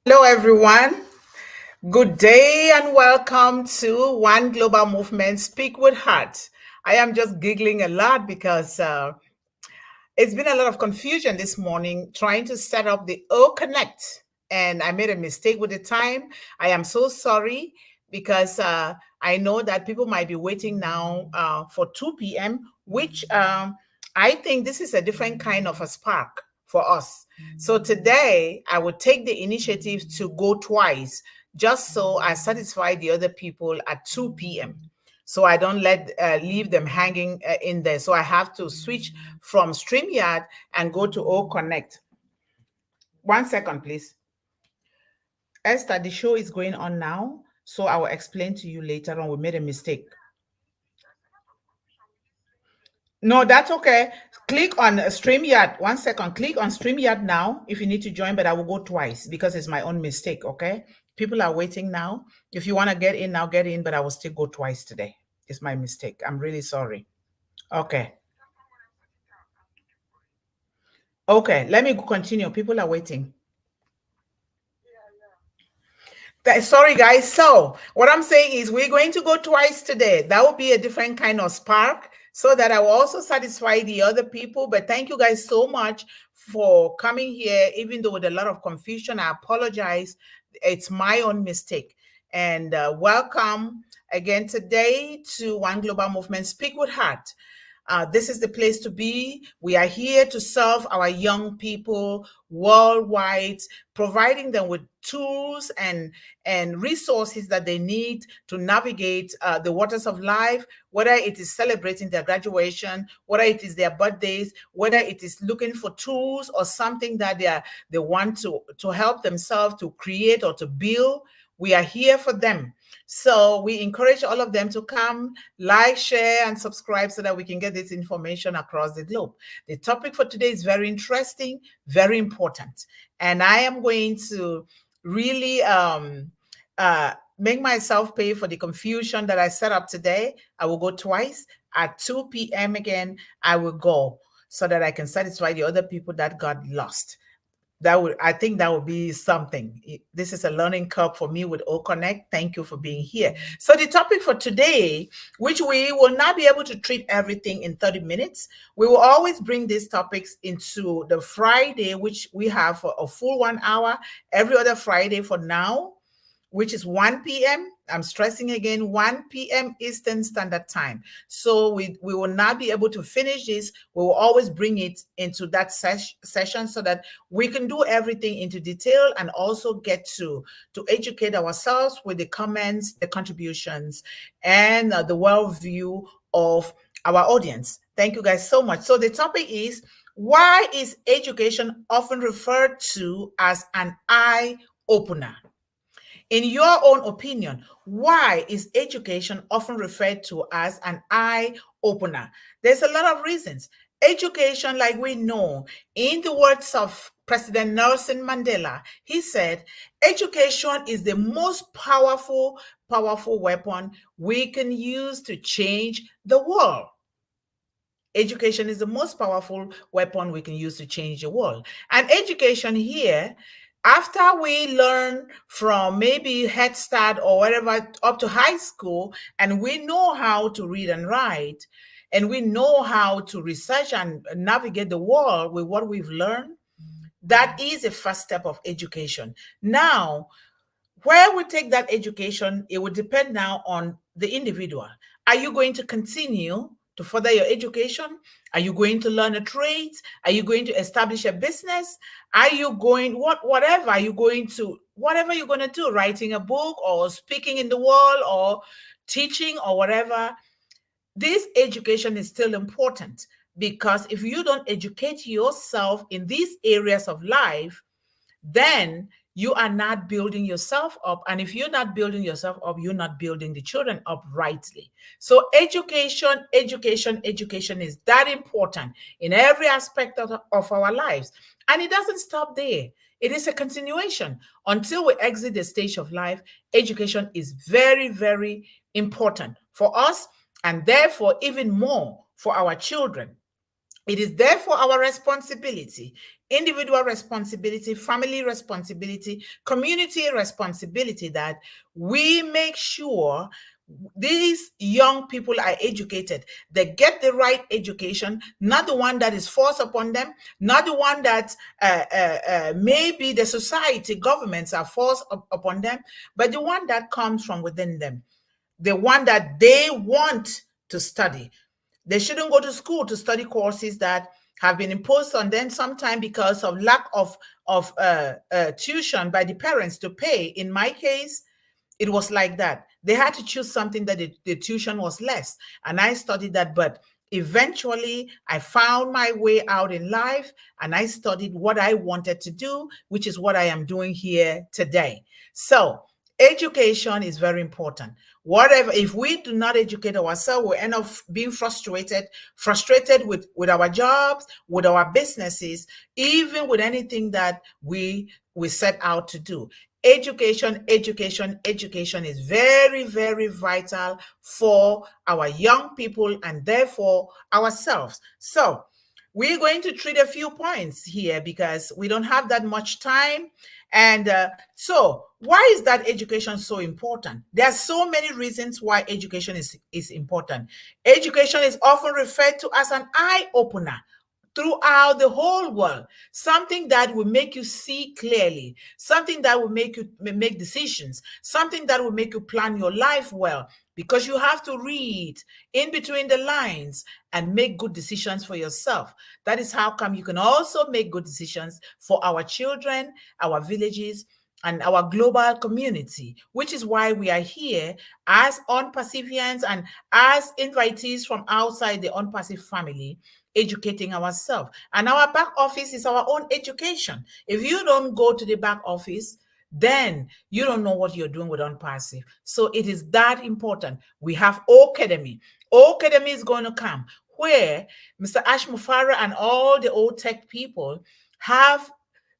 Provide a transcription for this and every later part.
Hello, everyone. Good day and welcome to One Global Movement Speak with Heart. I am just giggling a lot because it's been a lot of confusion this morning trying to set up the O Connect, and I made a mistake with the time. I am so sorry because I know that people might be waiting now for 2 p.m., which I think this is a different kind of a spark for us. So today I would take the initiative to go twice just so I satisfy the other people at 2 p.m. So I don't leave them hanging in there. So I have to switch from StreamYard and go to O Connect. 1 second, please. Esther, the show is going on now, so I will explain to you later on. We made a mistake. No, that's okay. Click on StreamYard. 1 second. Click on StreamYard now if you need to join, but I will go twice because it's my own mistake, okay? People are waiting now. If you want to get in now, get in, but I will still go twice today. It's my mistake. I'm really sorry. Okay. Okay, let me continue. People are waiting. Sorry, guys. So, what I'm saying is, we're going to go twice today. That will be a different kind of spark so that I will also satisfy the other people. But thank you guys so much for coming here, even though with a lot of confusion. I apologize. It's my own mistake. And welcome again today to One Global Movement Speak with Heart. This is the place to be. We are here to serve our young people worldwide, providing them with tools and resources that they need to navigate the waters of life, whether it is celebrating their graduation, whether it is their birthdays, whether it is looking for tools or something that they want to help themselves to create or to build. We are here for them. So we encourage all of them to come, like, share, and subscribe so that we can get this information across the globe. The topic for today is very interesting, very important. And I am going to really make myself pay for the confusion that I set up today. I will go twice. At 2 p.m. again, I will go so that I can satisfy the other people that got lost. I think that would be something. This is a learning curve for me with O Connect. Thank you for being here. So the topic for today, which we will not be able to treat everything in 30 minutes, we will always bring these topics into the Friday, which we have for a full 1 hour every other Friday for now, which is 1 p.m. I'm stressing again, 1 p.m. Eastern Standard Time. So we will not be able to finish this. We will always bring it into that session so that we can do everything into detail and also get to educate ourselves with the comments, the contributions, and the worldview of our audience. Thank you guys so much. So the topic is, why is education often referred to as an eye opener? In your own opinion, why is education often referred to as an eye opener? There's a lot of reasons. Education, like we know, in the words of President Nelson Mandela, he said, education is the most powerful weapon we can use to change the world. Education is the most powerful weapon we can use to change the world. And education here, after we learn from maybe Head Start or whatever up to high school, and we know how to read and write, and we know how to research and navigate the world with what we've learned, that is a first step of education. Now, where we take that education, it will depend now on the individual. Are you going to continue to further your education? Are you going to learn a trade? Are you going to establish a business? Are you going, whatever you're going to do, writing a book or speaking in the world or teaching or whatever, this education is still important, because if you don't educate yourself in these areas of life, then you are not building yourself up. And if you're not building yourself up, you're not building the children up rightly. So education is that important in every aspect of our lives. And it doesn't stop there. It is a continuation until we exit the stage of life. Education is very, very important for us, and therefore even more for our children. It is therefore our responsibility individual responsibility, family responsibility, community responsibility, that we make sure these young people are educated. They get the right education, not the one that is forced upon them, not the one that maybe the society, governments are forced upon them, but the one that comes from within them, the one that they want to study. They shouldn't go to school to study courses that have been imposed on them sometime because of lack of tuition by the parents to pay. In my case, it was like that. They had to choose something that the tuition was less. And I studied that. But eventually, I found my way out in life and I studied what I wanted to do, which is what I am doing here today. So, education is very important. Whatever, if we do not educate ourselves, we end up being frustrated with our jobs, with our businesses, even with anything that we set out to do. Education is very, very vital for our young people and therefore ourselves. So we're going to treat a few points here because we don't have that much time. And so why is that education so important? There are so many reasons why education is important. Education is often referred to as an eye-opener throughout the whole world, something that will make you see clearly, something that will make you make decisions, something that will make you plan your life well, because you have to read in between the lines and make good decisions for yourself. That is how come you can also make good decisions for our children, our villages, and our global community, which is why we are here as unpacifians and as invitees from outside the unpacific family, educating ourselves. And our back office is our own education. If you don't go to the back office, then you don't know what you're doing with Unpassive. So it is that important. We have Academy. Academy is going to come where Mr. Ash Mufara and all the old tech people have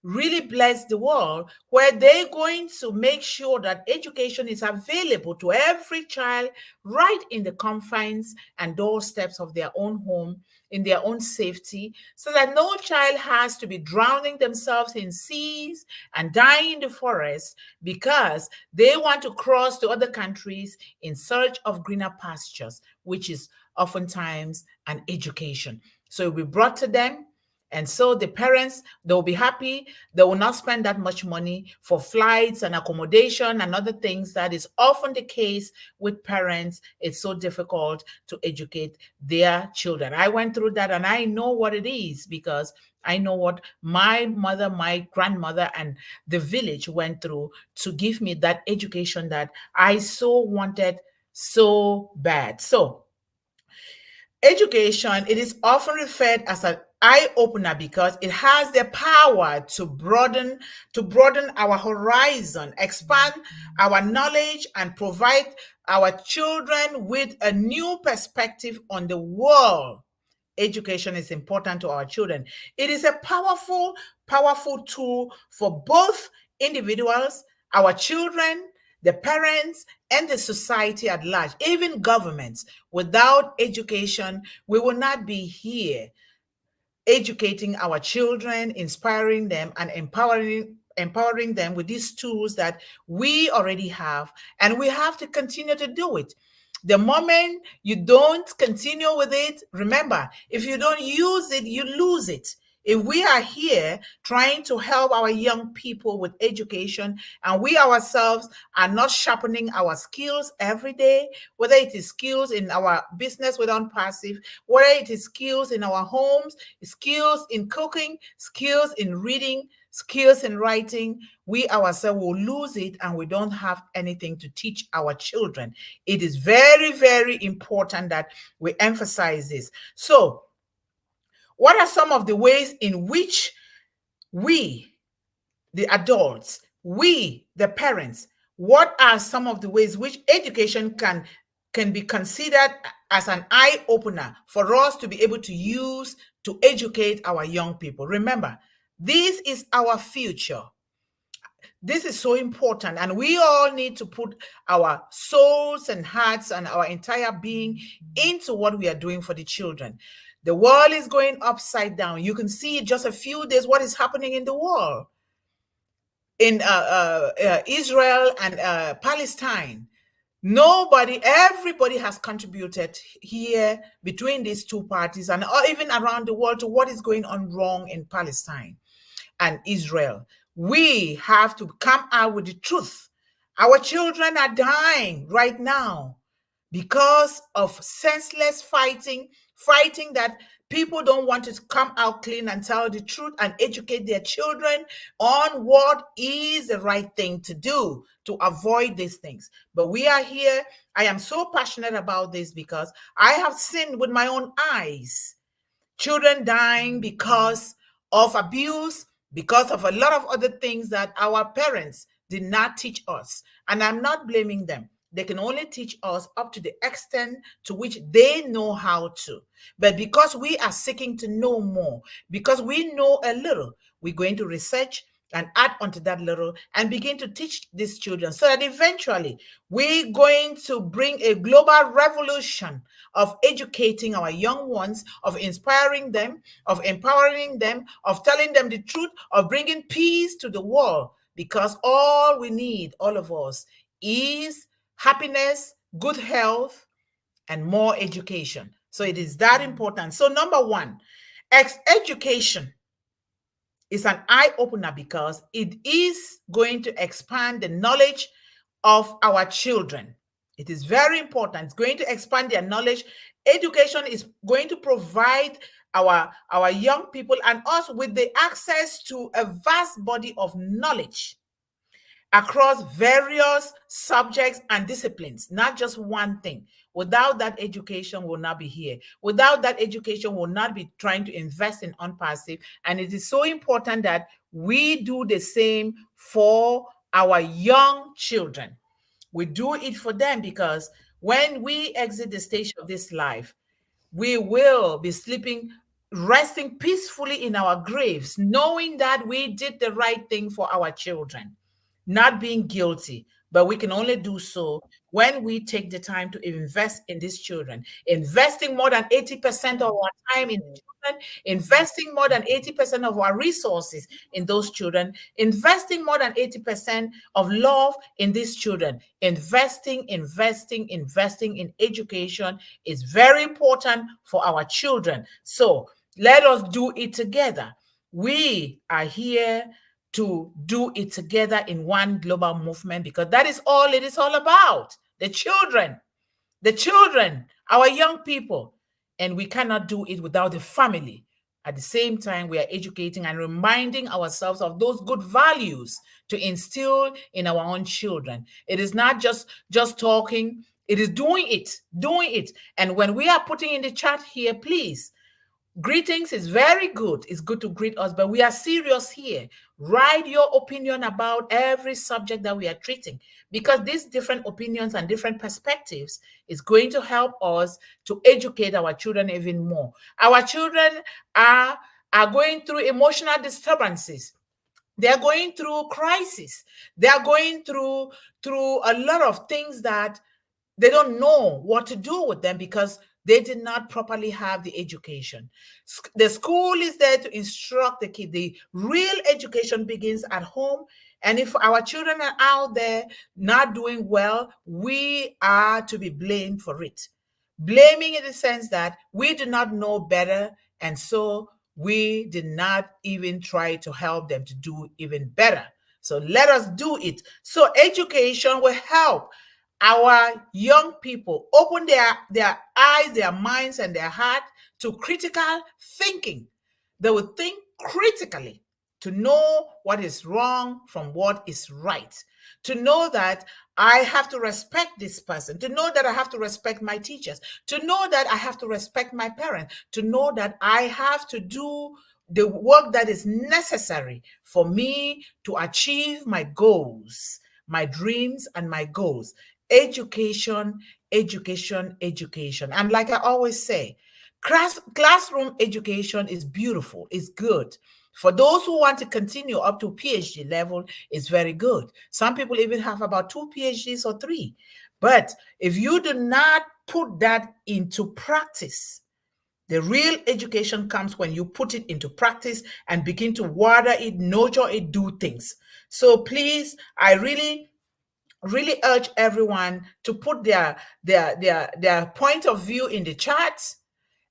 really bless the world, where they're going to make sure that education is available to every child right in the confines and doorsteps of their own home, in their own safety, so that no child has to be drowning themselves in seas and dying in the forest because they want to cross to other countries in search of greener pastures, which is oftentimes an education. So it will be brought to them. And so the parents, they'll be happy. They will not spend that much money for flights and accommodation and other things. That is often the case with parents. It's so difficult to educate their children. I went through that and I know what it is because I know what my mother, my grandmother, and the village went through to give me that education that I so wanted so bad. So education, it is often referred as an eye-opener because it has the power to broaden our horizon, expand our knowledge, and provide our children with a new perspective on the world. Education is important to our children. It is a powerful tool for both individuals, our children, the parents, and the society at large, even governments. Without education, we will not be here educating our children, inspiring them, and empowering them with these tools that we already have, and we have to continue to do it. The moment you don't continue with it, remember, if you don't use it, you lose it. If we are here trying to help our young people with education and we ourselves are not sharpening our skills every day, whether it is skills in our business with Unpassive, whether it is skills in our homes, skills in cooking, skills in reading, skills in writing, we ourselves will lose it and we don't have anything to teach our children. It is very, very important that we emphasize this. So, what are some of the ways in which we, the adults, we, the parents, what are some of the ways which education can be considered as an eye-opener for us to be able to use to educate our young people? Remember, this is our future. This is so important, and we all need to put our souls and hearts and our entire being into what we are doing for the children. The world is going upside down. You can see just a few days what is happening in the world, in Israel and Palestine. Everybody has contributed here between these two parties and even around the world to what is going on wrong in Palestine and Israel. We have to come out with the truth. Our children are dying right now because of senseless fighting that people don't want to come out clean and tell the truth and educate their children on what is the right thing to do to avoid these things. But we are here. I am so passionate about this because I have seen with my own eyes children dying because of abuse, because of a lot of other things that our parents did not teach us. And I'm not blaming them. They can only teach us up to the extent to which they know how to. But because we are seeking to know more, because we know a little, we're going to research and add onto that little and begin to teach these children so that eventually we're going to bring a global revolution of educating our young ones, of inspiring them, of empowering them, of telling them the truth, of bringing peace to the world. Because all we need, all of us, is happiness, good health, and more education. So it is that important. So number one, education is an eye-opener because it is going to expand the knowledge of our children. It is very important. It's going to expand their knowledge. Education is going to provide our young people and us with the access to a vast body of knowledge across various subjects and disciplines, not just one thing. Without that, education will not be here. Without that, education will not be trying to invest in unpassive. And it is so important that we do the same for our young children. We do it for them because when we exit the stage of this life, we will be sleeping, resting peacefully in our graves, knowing that we did the right thing for our children, not being guilty. But we can only do so when we take the time to invest in these children, investing more than 80% of our time in children, investing more than 80% of our resources in those children, investing more than 80% of love in these children, investing in education is very important for our children. So let us do it together. We are here to do it together in one global movement because that is all it is all about. The children, our young people. And we cannot do it without the family. At the same time, we are educating and reminding ourselves of those good values to instill in our own children. It is not just talking, it is doing it. And when we are putting in the chat here, please, greetings is very good. It's good to greet us, but we are serious here. Write your opinion about every subject that we are treating because these different opinions and different perspectives is going to help us to educate our children even more. Our children are going through emotional disturbances. They are going through crisis. They are going through a lot of things that they don't know what to do with them because they did not properly have the education. The school is there to instruct the kid. The real education begins at home. And if our children are out there not doing well, we are to be blamed for it. Blaming in the sense that we do not know better, and so we did not even try to help them to do even better. So let us do it. So education will help our young people open their eyes, their minds, and their heart to critical thinking. They will think critically to know what is wrong from what is right, to know that I have to respect this person, to know that I have to respect my teachers, to know that I have to respect my parents, to know that I have to do the work that is necessary for me to achieve my goals, my dreams, and my goals. Education. And like I always say, classroom education is beautiful, it's good. For those who want to continue up to PhD level, it's very good. Some people even have about 2 PhDs or 3. But if you do not put that into practice, The real education comes when you put it into practice and begin to water it, nurture it, do things. So please, I really urge everyone to put their point of view in the chat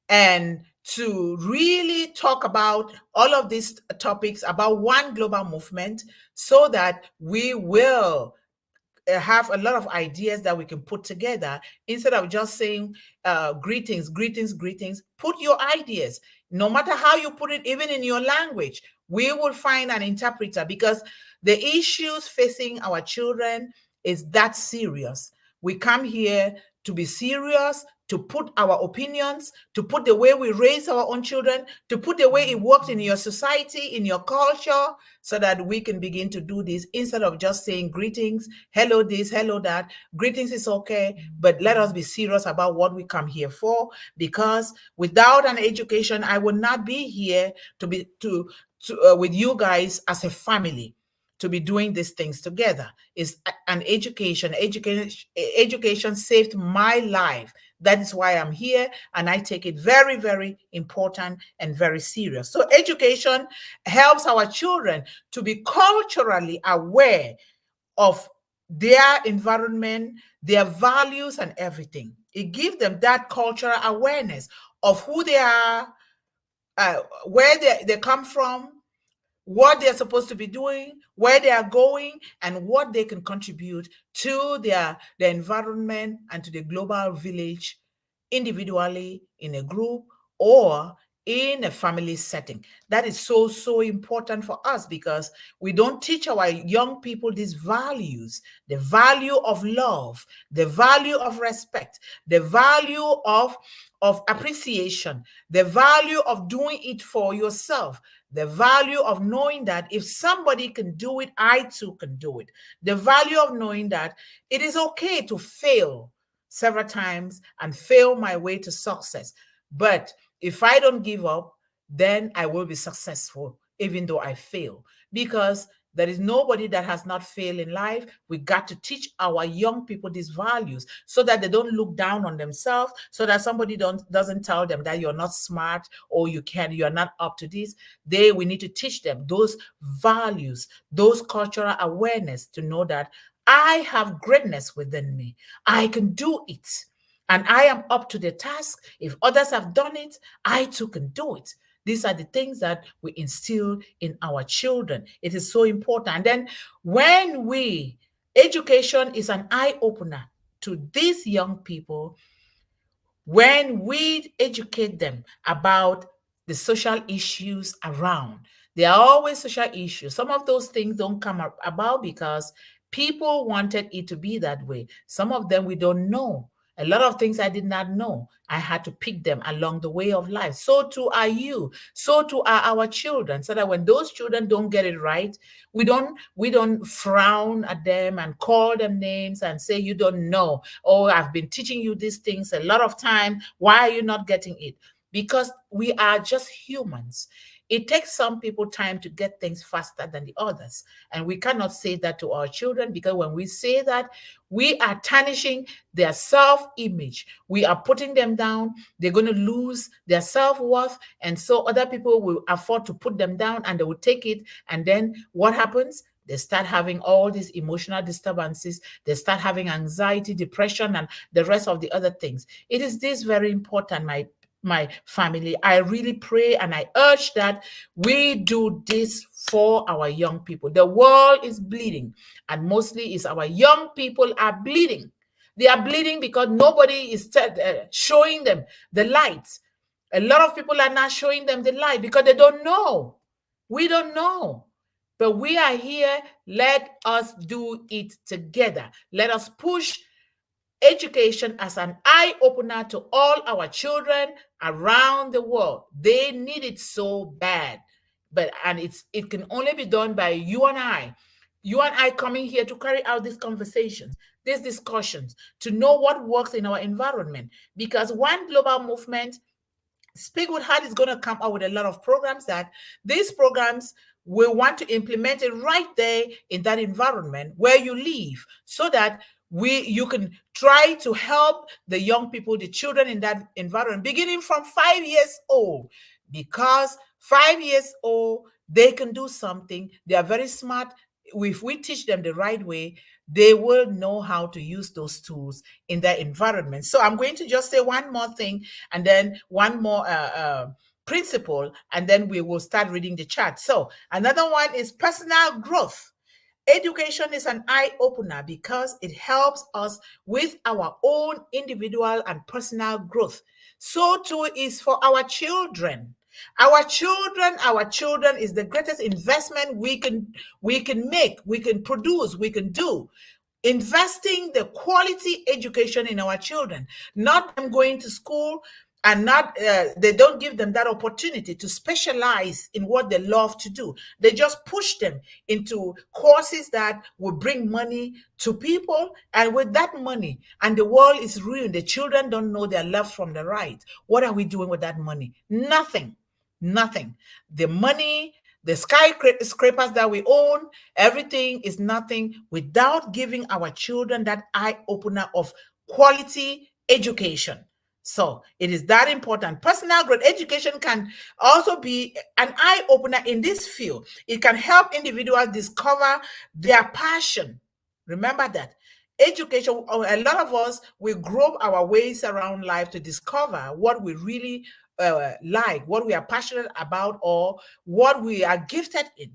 and to really talk about all of these topics about one global movement so that we will have a lot of ideas that we can put together instead of just saying greetings, greetings, greetings. Put your ideas, no matter how you put it, even in your language. We will find an interpreter because the issues facing our children is that serious. We come here to be serious, to put our opinions, to put the way we raise our own children, to put the way it works in your society, in your culture, so that we can begin to do this instead of just saying greetings, hello this, hello that. Greetings is okay, but let us be serious about what we come here for, because without an education, I would not be here to be with you guys as a family, to be doing these things together. Is an education saved my life. That is why I'm here, and I take it very, very important and very serious. So education helps our children to be culturally aware of their environment, their values, and everything. It gives them that cultural awareness of who they are, where they come from, what they're supposed to be doing, where they are going, and what they can contribute to their environment and to the global village, individually, in a group, or in a family setting. That is so, so important for us because we don't teach our young people these values: the value of love, the value of respect, the value of appreciation, the value of doing it for yourself, the value of knowing that if somebody can do it, I too can do it. The value of knowing that it is okay to fail several times and fail my way to success. But if I don't give up, then I will be successful, even though I fail. Because there is nobody that has not failed in life. We got to teach our young people these values so that they don't look down on themselves, so that somebody doesn't tell them that you're not smart or you're not up to this. We need to teach them those values, those cultural awareness, to know that I have greatness within me. I can do it. And I am up to the task. If others have done it, I too can do it. These are the things that we instill in our children. It is so important. And then education is an eye opener to these young people. When we educate them about the social issues around, there are always social issues. Some of those things don't come about because people wanted it to be that way. Some of them we don't know. A lot of things I did not know. I had to pick them along the way of life. So too are you. So too are our children. So that when those children don't get it right, we don't frown at them and call them names and say, you don't know. Oh, I've been teaching you these things a lot of time. Why are you not getting it? Because we are just humans. It takes some people time to get things faster than the others. And we cannot say that to our children, because when we say that, we are tarnishing their self-image. We are putting them down. They're going to lose their self-worth. And so other people will afford to put them down and they will take it. And then what happens? They start having all these emotional disturbances. They start having anxiety, depression, and the rest of the other things. It is this very important, my family. I really pray and I urge that we do this for our young people. The world is bleeding, and mostly is our young people are bleeding. They are bleeding because nobody is showing them the light. A lot of people are not showing them the light because they don't know. We don't know. But we are here. Let us do it together. Let us push education as an eye-opener to all our children around the world. They need it so bad. It can only be done by you and I. You and I coming here to carry out these conversations, these discussions, to know what works in our environment. Because one global movement, Speak with Heart, is going to come up with a lot of programs that these programs we want to implement it right there in that environment where you live, so that You can try to help the young people, the children in that environment, beginning from 5 years old, because 5 years old, they can do something. They are very smart. If we teach them the right way, they will know how to use those tools in their environment. So I'm going to just say one more thing, and then one more principle, and then we will start reading the chart. So another one is personal growth. Education is an eye-opener because it helps us with our own individual and personal growth. So too is for our children. Our children is the greatest investment we can make, we can produce, we can do. Investing the quality education in our children, not them going to school and not they don't give them that opportunity to specialize in what they love to do. They just push them into courses that will bring money to people, and with that money, and the world is ruined. The children don't know their left from the right. What are we doing with that money? Nothing. The money, the skyscrapers that we own, everything is nothing without giving our children that eye opener of quality education. So it is that important. Personal growth education can also be an eye opener in this field. It can help individuals discover their passion. Remember that. Education, a lot of us, we grope our ways around life to discover what we really like, what we are passionate about, or what we are gifted in.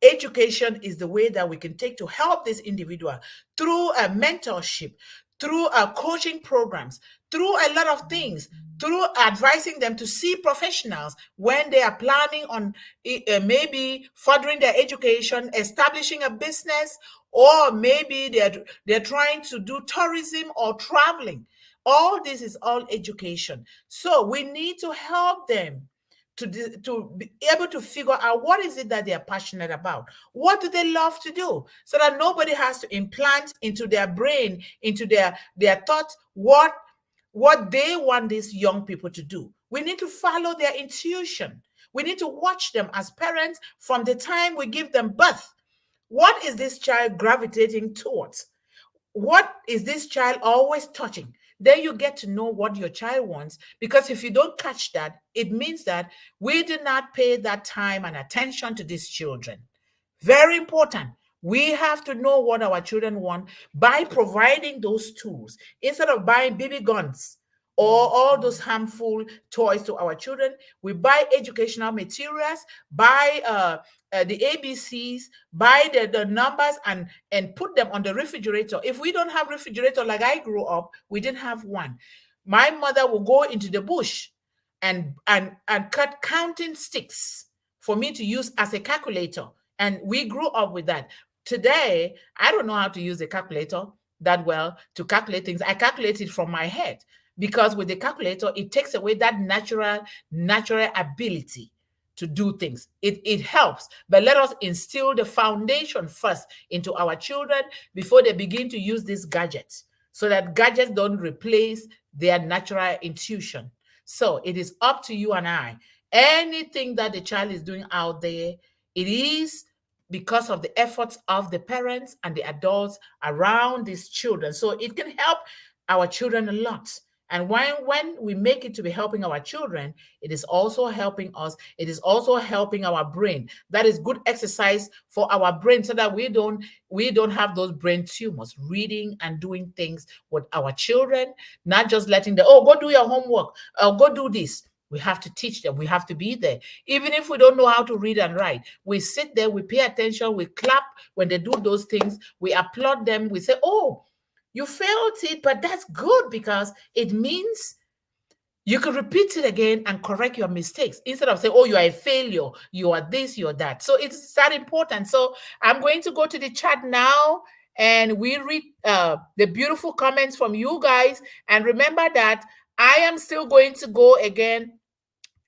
Education is the way that we can take to help this individual through a mentorship, through coaching programs, through a lot of things, through advising them to see professionals when they are planning on maybe furthering their education, establishing a business, or maybe they're trying to do tourism or traveling. All this is all education. So we need to help them to be able to figure out what is it that they are passionate about. What do they love to do? So that nobody has to implant into their brain, into their thoughts, what they want these young people to do. We need to follow their intuition. We need to watch them as parents from the time we give them birth. What is this child gravitating towards? What is this child always touching? Then you get to know what your child wants, because if you don't catch that, it means that we did not pay that time and attention to these children. Very important. We have to know what our children want by providing those tools instead of buying BB guns or all those harmful toys to our children. We buy educational materials, buy the ABCs, buy the numbers, and put them on the refrigerator. If we don't have refrigerator like I grew up, we didn't have one. My mother will go into the bush and cut counting sticks for me to use as a calculator. And we grew up with that. Today, I don't know how to use a calculator that well to calculate things. I calculate it from my head, because with the calculator, it takes away that natural ability to do things. It helps, but let us instill the foundation first into our children before they begin to use these gadgets, so that gadgets don't replace their natural intuition. So it is up to you and I. Anything that the child is doing out there, it is because of the efforts of the parents and the adults around these children. So it can help our children a lot. And when we make it to be helping our children, it is also helping us. It is also helping our brain. That is good exercise for our brain, so that we don't have those brain tumors. Reading and doing things with our children, not just letting them, oh, go do your homework, go do this. We have to teach them. We have to be there. Even if we don't know how to read and write, we sit there, we pay attention, we clap when they do those things, we applaud them, we say, oh, you failed it, but that's good, because it means you can repeat it again and correct your mistakes, instead of saying, oh, you are a failure, you are this, you are that. So it's that important. So I'm going to go to the chat now, and we read the beautiful comments from you guys. And remember that I am still going to go again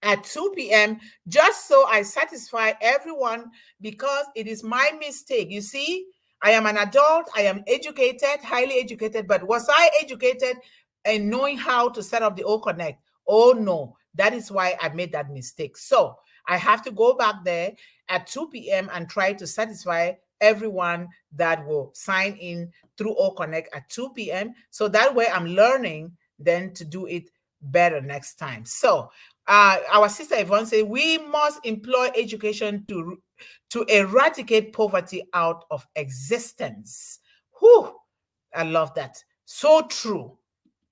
at 2 p.m. just so I satisfy everyone, because it is my mistake. You see, I am an adult, I am educated, highly educated, but was I educated in knowing how to set up the O Connect? Oh no, that is why I made that mistake. So I have to go back there at 2 p.m. and try to satisfy everyone that will sign in through O Connect at 2 p.m. So that way I'm learning then to do it better next time. So our sister Yvonne said we must employ education to eradicate poverty out of existence. Whew, I love that. So true.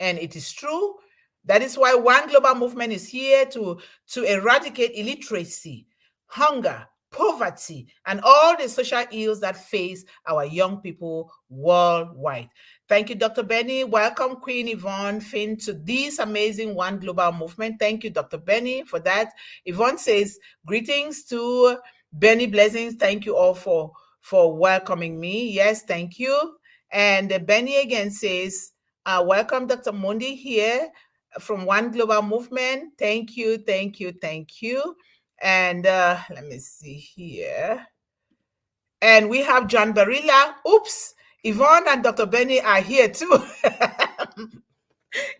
And it is true. That is why One Global Movement is here to eradicate illiteracy, hunger, poverty, and all the social ills that face our young people worldwide. Thank you, Dr. Benny. Welcome, Queen Yvonne Finn, to this amazing One Global Movement. Thank you, Dr. Benny, for that. Yvonne says, greetings to Benny Blessings. Thank you all for welcoming me. Yes, thank you. And Benny again says, welcome, Dr. Mundih here from One Global Movement. Thank you, thank you, thank you. And let me see here. And we have John Barilla. Oops, Yvonne and Dr. Benny are here too.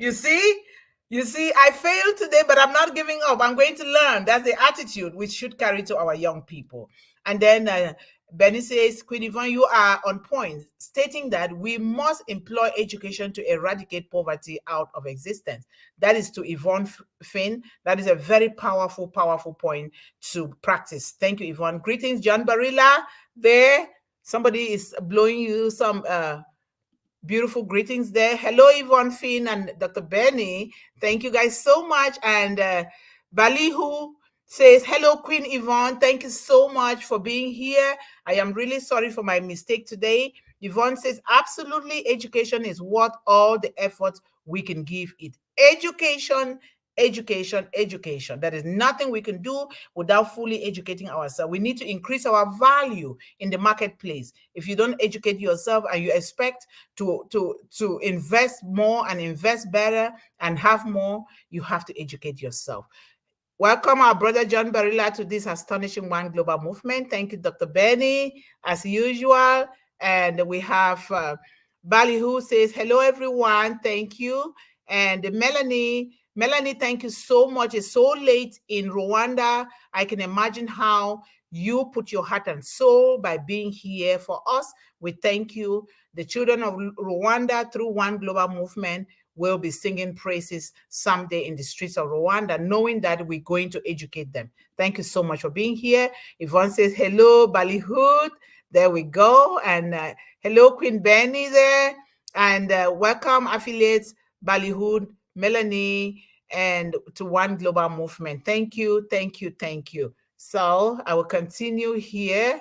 You see? You see, I failed today, but I'm not giving up. I'm going to learn. That's the attitude we should carry to our young people. And then Benny says, Queen Yvonne, you are on point, stating that we must employ education to eradicate poverty out of existence. That is to Yvonne Finn. That is a very powerful, powerful point to practice. Thank you, Yvonne. Greetings, John Barilla. There, somebody is blowing you some beautiful greetings there. Hello, Yvonne Finn and Dr. Benny. Thank you guys so much. And Balihu says, hello, Queen Yvonne. Thank you so much for being here. I am really sorry for my mistake today. Yvonne says, absolutely, education is worth all the effort we can give it. Education, education, education. There is nothing we can do without fully educating ourselves. We need to increase our value in the marketplace. If you don't educate yourself and you expect to invest more and invest better and have more, you have to educate yourself. Welcome our brother John Barilla to this astonishing One Global Movement. Thank you, Dr. Benny, as usual. And we have Bali who says, hello, everyone. Thank you. And Melanie, thank you so much. It's so late in Rwanda. I can imagine how you put your heart and soul by being here for us. We thank you. The children of Rwanda through One Global Movement will be singing praises someday in the streets of Rwanda, knowing that we're going to educate them. Thank you so much for being here. Yvonne says, hello, Ballyhood. There we go. And hello, Queen Benny there. And welcome, affiliates, Ballyhood, Melanie, and to One Global Movement. Thank you, thank you, thank you. So I will continue here.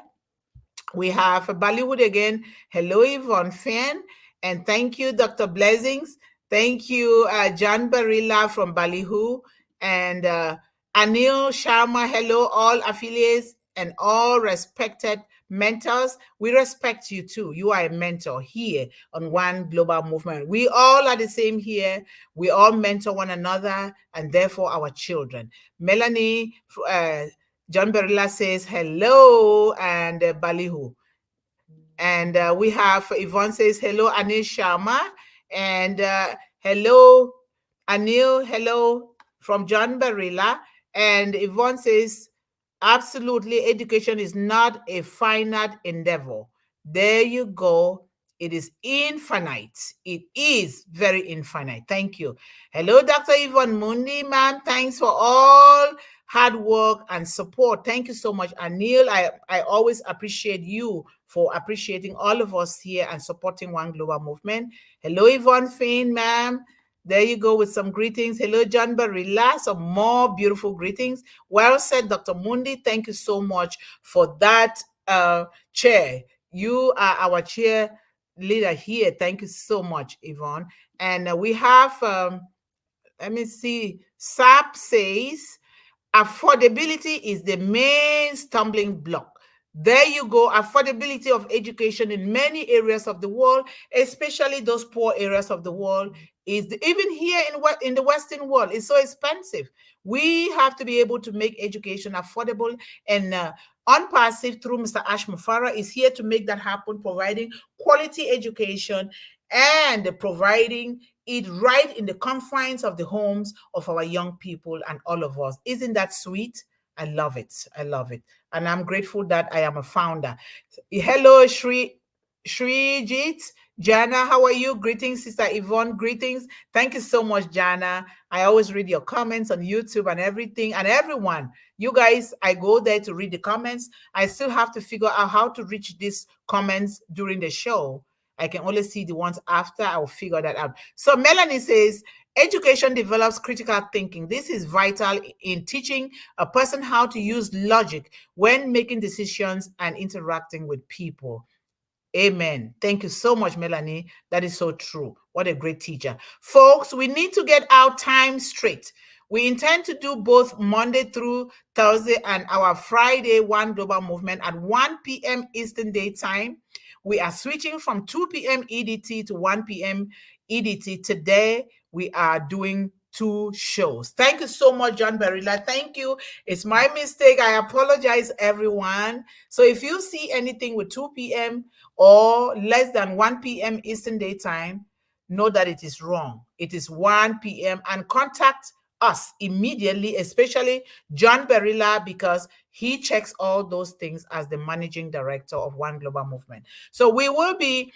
We have Bollywood again. Hello, Yvonne Fan. And thank you, Dr. Blessings. Thank you, John Barilla from Ballyhoo. And Anil Sharma. Hello, all affiliates and all respected mentors. We respect you too. You are a mentor here on One Global Movement. We all are the same here. We all mentor one another and therefore our children. Melanie, John Barilla says hello, and Ballyhoo. And we have Yvonne says hello, Anil Sharma. And hello, Anil, hello from John Barilla. And Yvonne says, absolutely, education is not a finite endeavor. There you go. It is infinite. It is very infinite. Thank you. Hello, Dr. Yvonne Mundih, ma'am. Thanks for all hard work and support. Thank you so much, Anil. I always appreciate you for appreciating all of us here and supporting One Global Movement. Hello, Yvonne Finn, ma'am. There you go with some greetings. Hello, John Barilla. Some more beautiful greetings. Well said, Dr. Mundih. Thank you so much for that chair. You are our chair leader here. Thank you so much, Yvonne. And we have, let me see, SAP says, affordability is the main stumbling block. There you go. Affordability of education in many areas of the world, especially those poor areas of the world, is even here in the Western world, it's so expensive. We have to be able to make education affordable, and Unpassive through Mr. Ash Mufara is here to make that happen, providing quality education and providing it right in the confines of the homes of our young people and all of us. Isn't that sweet? I love it. I love it. And I'm grateful that I am a founder. Hello, Shrijit. Jana, how are you? Greetings, Sister Yvonne. Greetings. Thank you so much, Jana. I always read your comments on YouTube and everything. And everyone, you guys, I go there to read the comments. I still have to figure out how to reach these comments during the show. I can only see the ones after. I'll figure that out. So Melanie says, education develops critical thinking. This is vital in teaching a person how to use logic when making decisions and interacting with people. Amen. Thank you so much, Melanie. That is so true. What a great teacher. Folks, we need to get our time straight. We intend to do both Monday through Thursday and our Friday One Global Movement at 1 p.m. Eastern Daytime. We are switching from 2 p.m. EDT to 1 p.m. EDT. Today, we are doing 2 shows. Thank you so much, John Barilla. Thank you. It's my mistake. I apologize, everyone. So if you see anything with 2 p.m. or less than 1 p.m. Eastern Daytime, know that it is wrong. It is 1 p.m. and contact us immediately, especially John Barilla, because he checks all those things as the managing director of One Global Movement. So we will be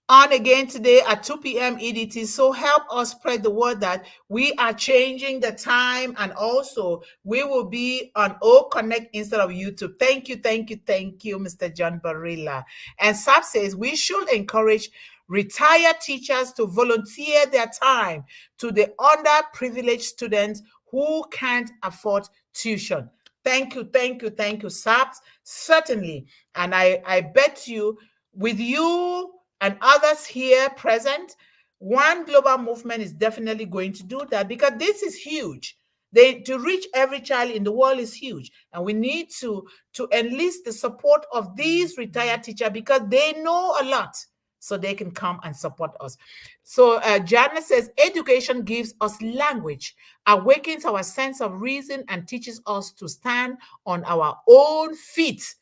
on again today at 2 p.m. EDT. So help us spread the word that we are changing the time, and also we will be on O Connect instead of YouTube. Thank you, Mr. John Barilla. And Sab says we should encourage retired teachers to volunteer their time to the underprivileged students who can't afford tuition. Thank you, Saps. Certainly. And I bet you, with you and others here present, One Global Movement is definitely going to do that, because this is huge. To reach every child in the world is huge. And we need to enlist the support of these retired teachers, because they know a lot, so they can come and support us. So Jana says, education gives us language, awakens our sense of reason, and teaches us to stand on our own feet.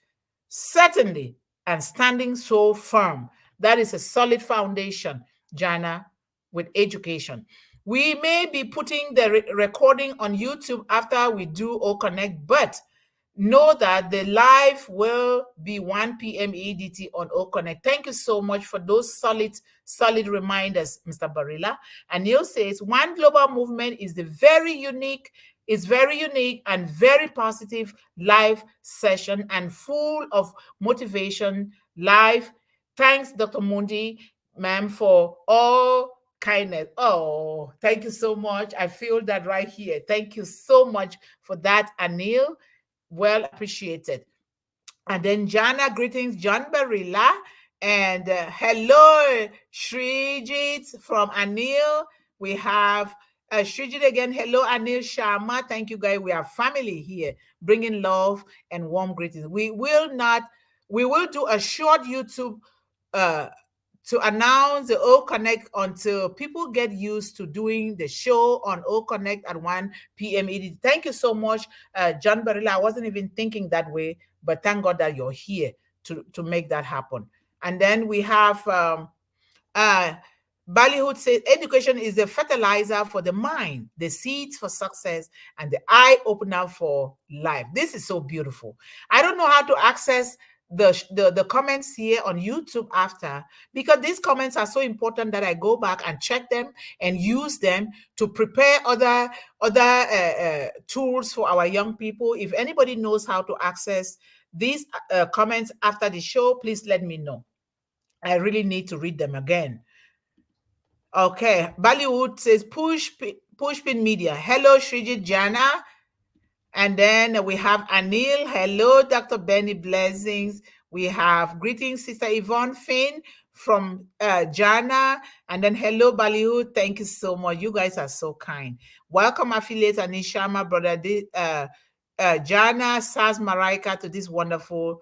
Certainly, and standing so firm. That is a solid foundation, Jana, with education. We may be putting the recording on YouTube after we do O Connect, but know that the live will be 1 p.m. EDT on O Connect. Thank you so much for those solid reminders, Mr. Barilla. And Neil says, One Global Movement is very unique and very positive live session and full of motivation live. Thanks, Dr. Mundih, ma'am, for all kindness. Oh, thank you so much. I feel that right here. Thank you so much for that, Anil. Well appreciated. And then Jana, greetings, John Barilla. And hello, Shrijit from Anil. We have Shrijit again. Hello, Anil Sharma. Thank you, guys. We are family here, bringing love and warm greetings. We will do a short YouTube to announce the O Connect until people get used to doing the show on O Connect at 1 p.m. Thank you so much, John Barilla. I wasn't even thinking that way, but thank God that you're here to make that happen. And then we have Ballyhood says, education is the fertilizer for the mind, the seeds for success, and the eye opener for life. This is so beautiful. I don't know how to access the comments here on YouTube after, because these comments are so important that I go back and check them and use them to prepare other tools for our young people. If anybody knows how to access these comments after the show, please let me know. I really need to read them again. Okay, Bollywood says Pushpin Media. Hello, Shrijit, Jana. And then we have Anil. Hello, Dr. Benny. Blessings. We have greetings, Sister Yvonne Finn from Jana. And then hello, Bollywood. Thank you so much. You guys are so kind. Welcome, affiliate Anishama, brother Jana, Saz Maraika, to this wonderful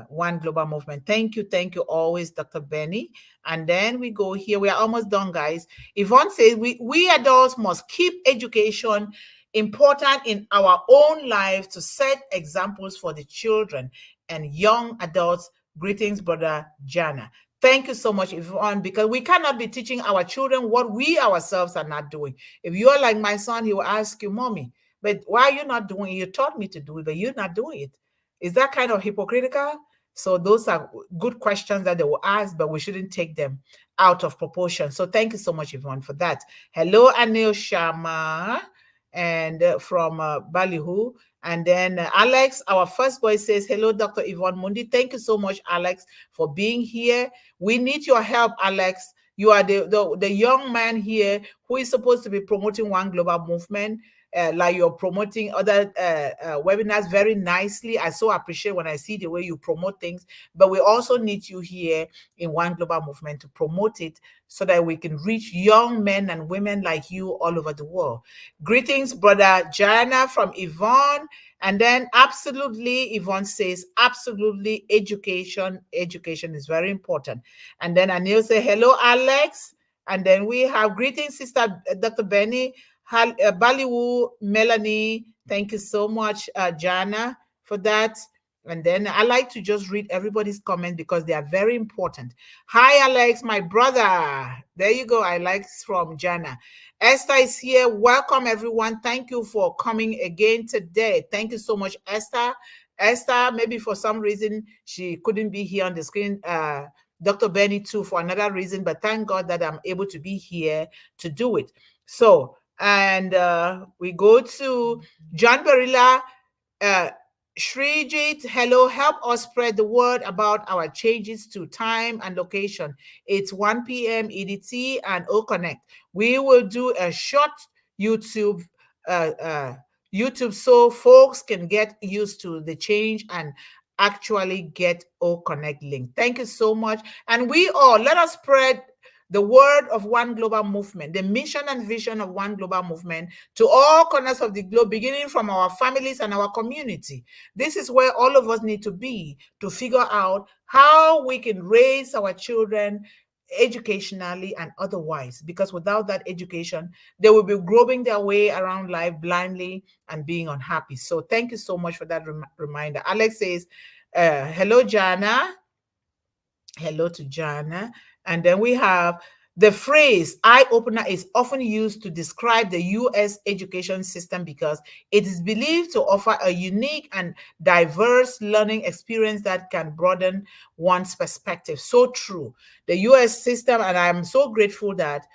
One Global Movement. Thank you always, Dr. Benny. And then we go here. We are almost done, guys. Yvonne says we adults must keep education important in our own lives to set examples for the children and young adults. Greetings, brother Jana. Thank you so much, Yvonne, because we cannot be teaching our children what we ourselves are not doing. If you are like my son, he will ask you, Mommy, but why are you not doing it? You taught me to do it, but you're not doing it. Is that kind of hypocritical? So those are good questions that they will ask, but we shouldn't take them out of proportion. So thank you so much, Yvonne, for that. Hello, Anil Sharma, and from Ballyhoo. And then Alex, our first boy, says, hello, Dr. Yvonne Mundih. Thank you so much, Alex, for being here. We need your help, Alex. You are the young man here who is supposed to be promoting One Global Movement. Like you're promoting other webinars very nicely. I so appreciate when I see the way you promote things, but we also need you here in One Global Movement to promote it so that we can reach young men and women like you all over the world. Greetings, brother Jana from Yvonne. And then absolutely, Yvonne says, absolutely, education is very important. And then Anil say, hello, Alex. And then we have greetings, Sister Dr. Benny. Ballyhoo, Melanie, thank you so much, Jana, for that. And then I like to just read everybody's comment because they are very important. Hi, Alex, my brother. There you go. I like from Jana. Esther is here. Welcome, everyone. Thank you for coming again today. Thank you so much, Esther. Esther, maybe for some reason she couldn't be here on the screen. Dr. Benny too, for another reason, but thank God that I'm able to be here to do it. So, and we go to John Barilla. Srijit, hello, help us spread the word about our changes to time and location. It's 1 p.m. EDT and O Connect. We will do a short YouTube YouTube so folks can get used to the change and actually get O Connect link. Thank you so much. And we all, let us spread the word of One Global Movement, the mission and vision of One Global Movement to all corners of the globe, beginning from our families and our community. This is where all of us need to be to figure out how we can raise our children educationally and otherwise, because without that education, they will be groping their way around life blindly and being unhappy. So thank you so much for that reminder. Alex says, hello, Jana. Hello to Jana. And then we have the phrase eye opener is often used to describe the US education system because it is believed to offer a unique and diverse learning experience that can broaden one's perspective. So true. The US system, and I'm so grateful that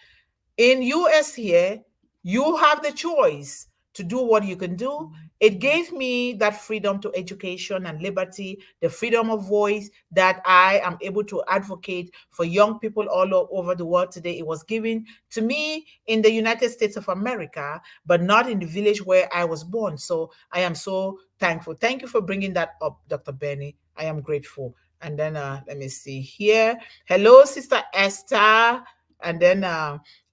in US here, you have the choice to do what you can do. It gave me that freedom to education and liberty, the freedom of voice that I am able to advocate for young people all over the world today. It was given to me in the United States of America, but not in the village where I was born. So I am so thankful. Thank you for bringing that up, Dr. Benny. I am grateful. And then let me see here. Hello, Sister Esther. And then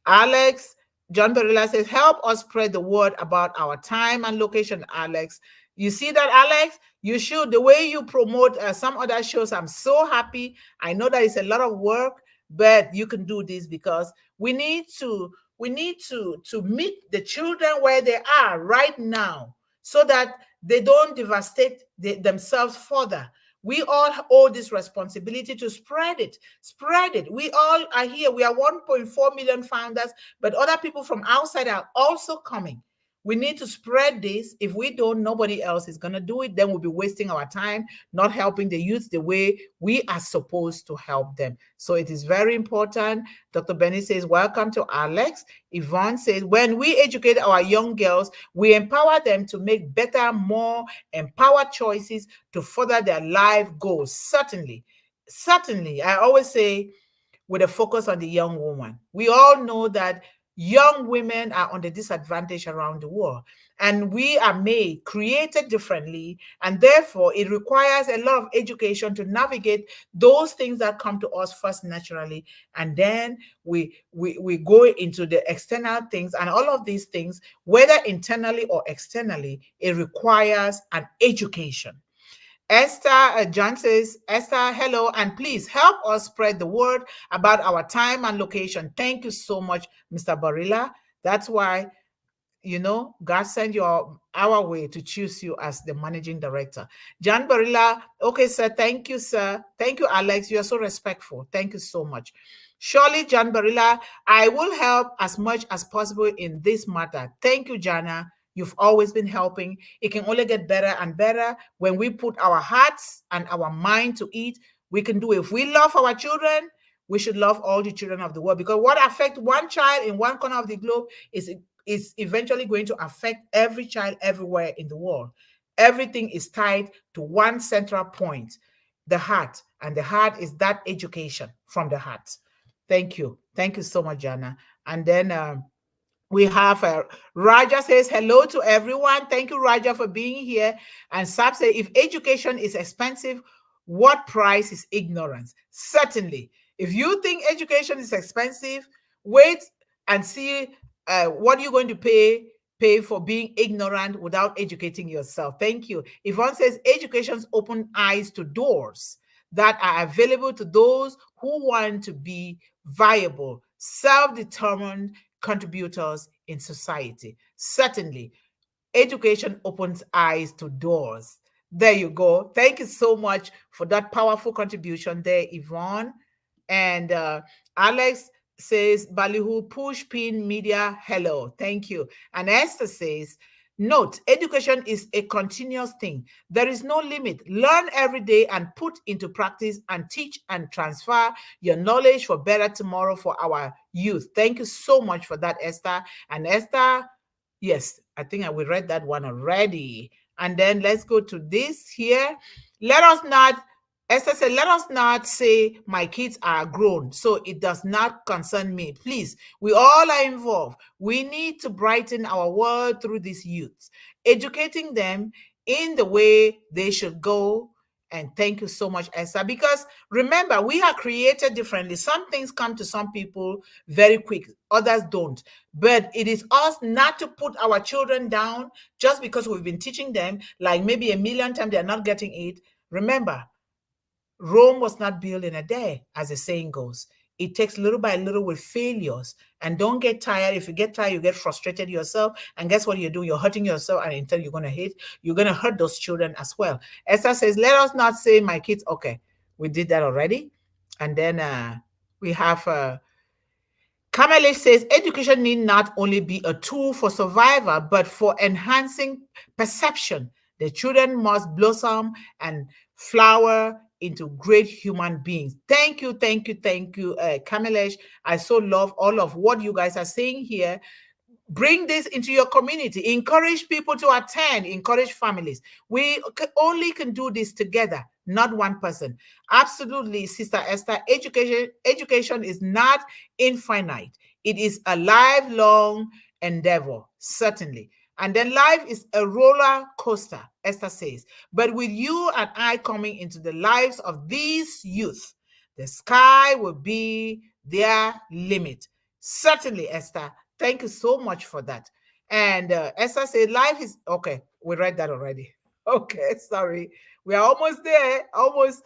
Alex, John Barilla says, help us spread the word about our time and location, Alex. You see that, Alex? You should. The way you promote some other shows, I'm so happy. I know that it's a lot of work, but you can do this because we need to meet the children where they are right now so that they don't devastate themselves further. We all owe this responsibility to spread it. Spread it. We all are here. We are 1.4 million founders, but other people from outside are also coming. We need to spread this. If we don't, nobody else is going to do it. Then we'll be wasting our time, not helping the youth the way we are supposed to help them. So it is very important. Dr. Benny says, welcome to Alex. Yvonne says, when we educate our young girls, we empower them to make better, more empowered choices to further their life goals. Certainly. Certainly. I always say, with a focus on the young woman. We all know that young women are on the disadvantage around the world, and we are created differently, and therefore it requires a lot of education to navigate those things that come to us first naturally, and then we go into the external things, and all of these things, whether internally or externally, it requires an education. Esther John says, Esther, hello, and please help us spread the word about our time and location. Thank you so much, Mr. Barilla. That's why, God sent you our way to choose you as the managing director. John Barilla, okay, sir. Thank you, sir. Thank you, Alex. You are so respectful. Thank you so much. Surely, John Barilla, I will help as much as possible in this matter. Thank you, Jana. You've always been helping. It can only get better and better when we put our hearts and our mind to it. We can do it. If we love our children, we should love all the children of the world, because what affects one child in one corner of the globe is eventually going to affect every child everywhere in the world. Everything is tied to one central point, the heart. And the heart is that education from the heart. Thank you. Thank you so much, Jana. And then we have Raja says hello to everyone. Thank you, Raja, for being here. And Sab says, if education is expensive, what price is ignorance? Certainly. If you think education is expensive, wait and see what you're going to pay for being ignorant without educating yourself. Thank you. Yvonne says education's open eyes to doors that are available to those who want to be viable, self-determined contributors in society. Certainly, education opens eyes to doors. There you go. Thank you so much for that powerful contribution there, Yvonne. And Alex says, Balihu push pin media, hello. Thank you. And Esther says, note, education is a continuous thing. There is no limit. Learn every day and put into practice and teach and transfer your knowledge for better tomorrow for our youth. Thank you so much for that, Esther. And Esther, yes, I think we read that one already. And then let's go to this here. Let us not, Esther said, let us not say my kids are grown, so it does not concern me. Please, we all are involved. We need to brighten our world through these youths, educating them in the way they should go. And thank you so much, Esther, because remember, we are created differently. Some things come to some people very quick, others don't. But it is us not to put our children down just because we've been teaching them, like maybe a million times they're not getting it. Remember, Rome was not built in a day, as the saying goes. It takes little by little with failures. And don't get tired. If you get tired, you get frustrated yourself. And guess what you do? You're hurting yourself. And until you're going to hurt those children as well. Esther says, let us not say my kids. Okay, we did that already. And then we have Kamalesh says, education need not only be a tool for survival, but for enhancing perception. The children must blossom and flower into great human beings. Thank you, Kamalesh. I so love all of what you guys are saying here. Bring this into your community. Encourage people to attend. Encourage families. We only can do this together, not one person. Absolutely, Sister Esther. Education is not infinite. It is a lifelong endeavor, certainly. And then life is a roller coaster, Esther says. But with you and I coming into the lives of these youth, the sky will be their limit. Certainly, Esther. Thank you so much for that. And Esther said, life is, okay, we read that already. Okay, sorry. We are almost there, almost.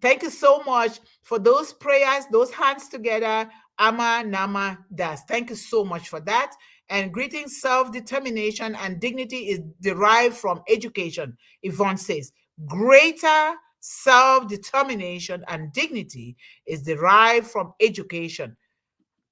Thank you so much for those prayers, those hands together. Ama Nama Das. Thank you so much for that. And greetings, self-determination and dignity is derived from education. Yvonne says, greater self-determination and dignity is derived from education.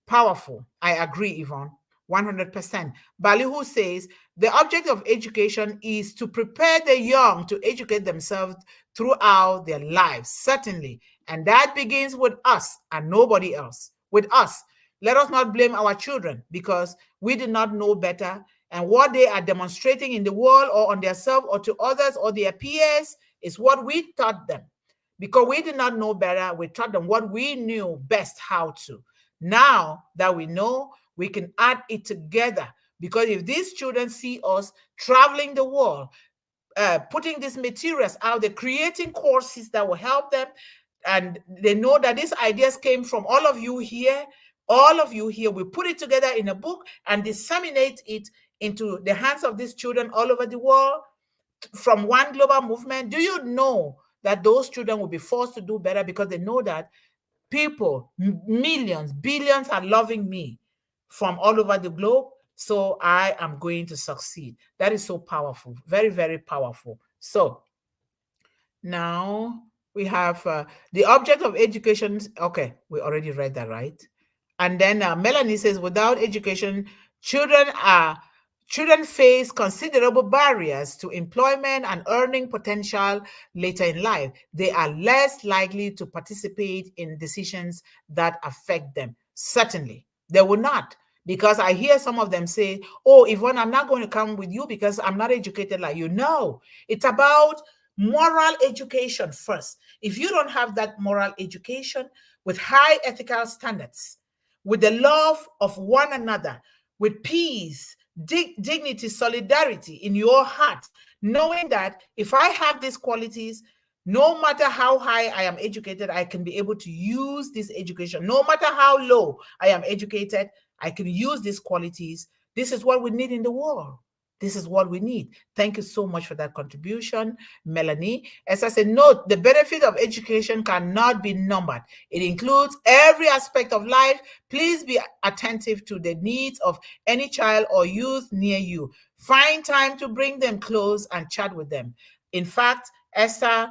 Powerful. I agree, Yvonne. 100%. Balihu says the object of education is to prepare the young to educate themselves throughout their lives, certainly. And that begins with us and nobody else. With us. Let us not blame our children because we did not know better. And what they are demonstrating in the world or on themselves or to others or their peers is what we taught them. Because we did not know better, we taught them what we knew best how to. Now that we know, we can add it together. Because if these children see us traveling the world, putting these materials out there, creating courses that will help them, and they know that these ideas came from all of you here, we put it together in a book and disseminate it into the hands of these children all over the world from one global movement. Do you know that those children will be forced to do better because they know that people, millions, billions are loving me from all over the globe, so I am going to succeed. That is so powerful, very, very powerful. So now we have the object of education. Okay, we already read that, right? And then Melanie says, without education, children are Children face considerable barriers to employment and earning potential later in life. They are less likely to participate in decisions that affect them. Certainly, they will not. Because I hear some of them say, oh, Yvonne, I'm not going to come with you because I'm not educated like you. No, it's about moral education first. If you don't have that moral education with high ethical standards, with the love of one another, with peace, dignity, solidarity in your heart, knowing that if I have these qualities, no matter how high I am educated, I can be able to use this education. No matter how low I am educated, I can use these qualities. This is what we need in the world. This is what we need. Thank you so much for that contribution, Melanie. As I said, note the benefit of education cannot be numbered. It includes every aspect of life. Please be attentive to the needs of any child or youth near you. Find time to bring them close and chat with them. In fact, Esther,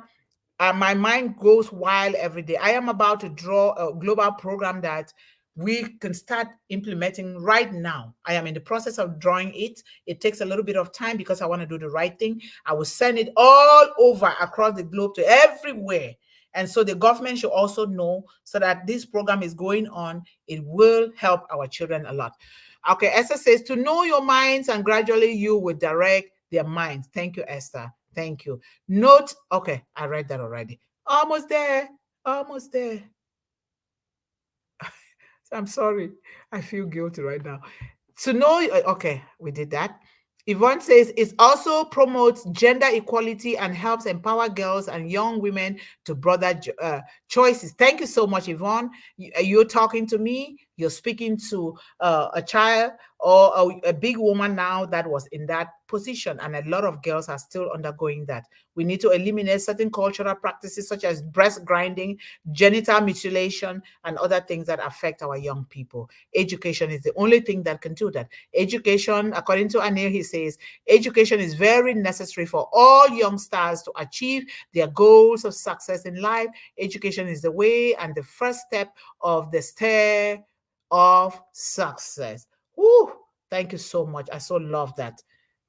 my mind goes wild every day. I am about to draw a global program that we can start implementing right now. I am in the process of drawing it. It takes a little bit of time because I want to do the right thing. I will send it all over across the globe to everywhere. And so the government should also know so that this program is going on. It will help our children a lot. Okay, Esther says, to know your minds and gradually you will direct their minds. Thank you, Esther. Thank you. Note, okay, I read that already. Almost there. Almost there. I'm sorry. I feel guilty right now. To know, okay, we did that. Yvonne says it also promotes gender equality and helps empower girls and young women to broader choices. Thank you so much, Yvonne. You're talking to me. You're speaking to a child or a big woman now that was in that position. And a lot of girls are still undergoing that. We need to eliminate certain cultural practices such as breast grinding, genital mutilation, and other things that affect our young people. Education is the only thing that can do that. Education, according to Anil, he says, education is very necessary for all youngsters to achieve their goals of success in life. Education is the way and the first step of the stair of success. Woo! Thank you so much. I so love that.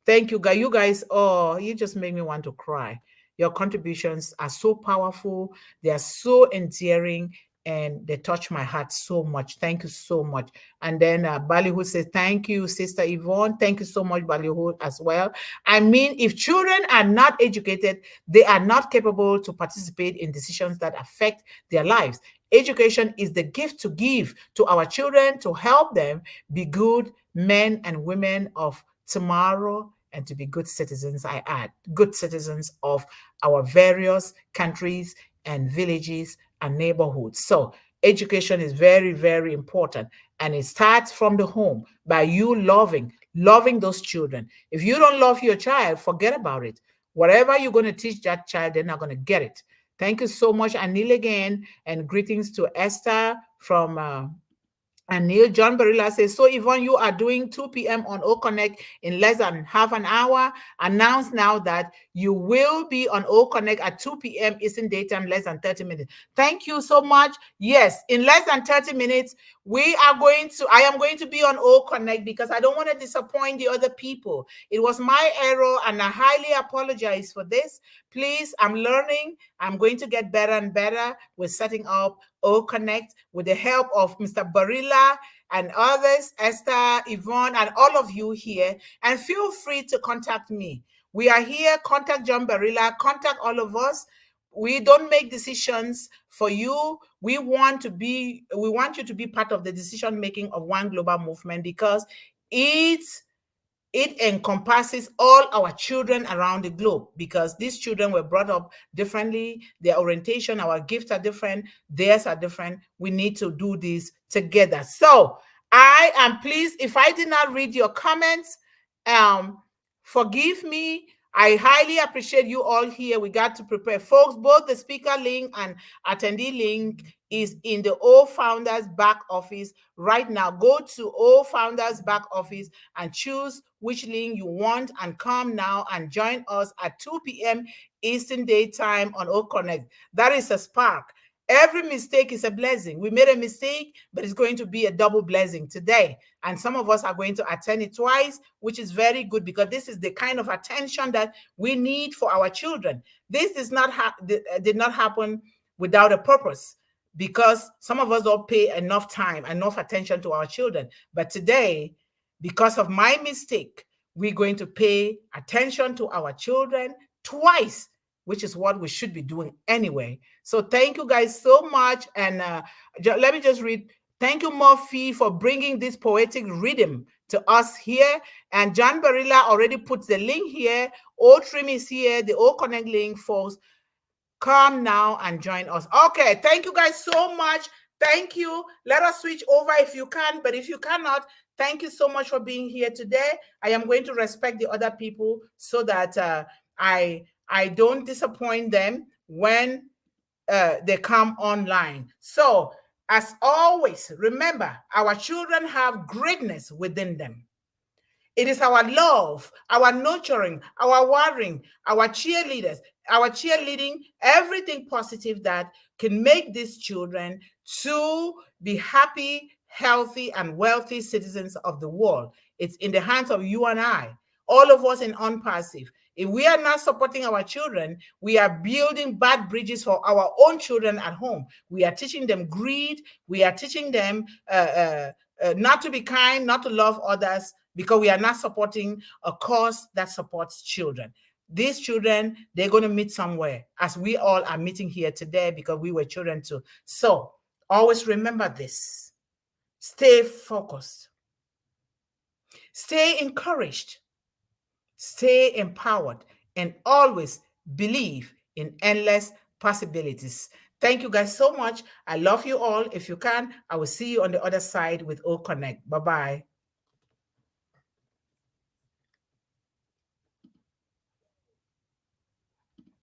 Thank you, guys. You guys, oh, you just make me want to cry. Your contributions are so powerful. They are so endearing and they touch my heart so much. Thank you so much. And then Ballyhood says, thank you, Sister Yvonne. Thank you so much, Ballyhood, as well. I mean, if children are not educated, they are not capable to participate in decisions that affect their lives. Education is the gift to give to our children to help them be good men and women of tomorrow and to be good citizens, I add, good citizens of our various countries and villages and neighborhoods. So education is very, very important. And it starts from the home by you loving those children. If you don't love your child, forget about it. Whatever you're going to teach that child, they're not going to get it. Thank you so much, Anil, again, and greetings to Esther from and Neil John Barilla says, so Yvonne, you are doing 2 p.m. on O Connect in less than half an hour. Announce now that you will be on O Connect at 2 p.m. Eastern Daytime, less than 30 minutes. Thank you so much. Yes, in less than 30 minutes, I am going to be on O Connect because I don't want to disappoint the other people. It was my error and I highly apologize for this. Please, I'm learning. I'm going to get better and better with setting up O Connect with the help of Mr. Barilla and others, Esther, Yvonne, and all of you here. And feel free to contact me. We are here. Contact John Barilla. Contact all of us. We don't make decisions for you. We want you to be part of the decision making of One Global Movement because it encompasses all our children around the globe because these children were brought up differently. Their orientation, our gifts are different. Theirs are different. We need to do this together. So I am pleased. If I did not read your comments, forgive me. I highly appreciate you all here. We got to prepare. Folks, both the speaker link and attendee link is in the O Founders back office right now. Go to O Founders back office and choose which link you want and come now and join us at 2 p.m. Eastern Daytime on O Connect. That is a spark. Every mistake is a blessing. We made a mistake, but it's going to be a double blessing today. And some of us are going to attend it twice, which is very good because this is the kind of attention that we need for our children. This did not happen without a purpose, because some of us don't pay enough time, enough attention to our children. But today, because of my mistake, we're going to pay attention to our children twice, which is what we should be doing anyway. So thank you guys so much. And let me just read. Thank you, Murphy, for bringing this poetic rhythm to us here. And John Barilla already puts the link here. O Trim is here, the O Connect link, folks. Come now and join us. Okay, thank you guys so much. Thank you. Let us switch over if you can, but if you cannot, thank you so much for being here today. I am going to respect the other people so that I don't disappoint them when they come online. So, as always, remember, our children have greatness within them. It is our love, our nurturing, our worrying, our cheerleaders, our cheerleading, everything positive that can make these children to be happy, healthy, and wealthy citizens of the world. It's in the hands of you and I, all of us in Unpassive. If we are not supporting our children, we are building bad bridges for our own children at home. We are teaching them greed. We are teaching them not to be kind, not to love others, because we are not supporting a cause that supports children. These children, they're going to meet somewhere, as we all are meeting here today because we were children too. So always remember this. Stay focused. Stay encouraged. Stay empowered. And always believe in endless possibilities. Thank you guys so much. I love you all. If you can, I will see you on the other side with O Connect. Bye-bye.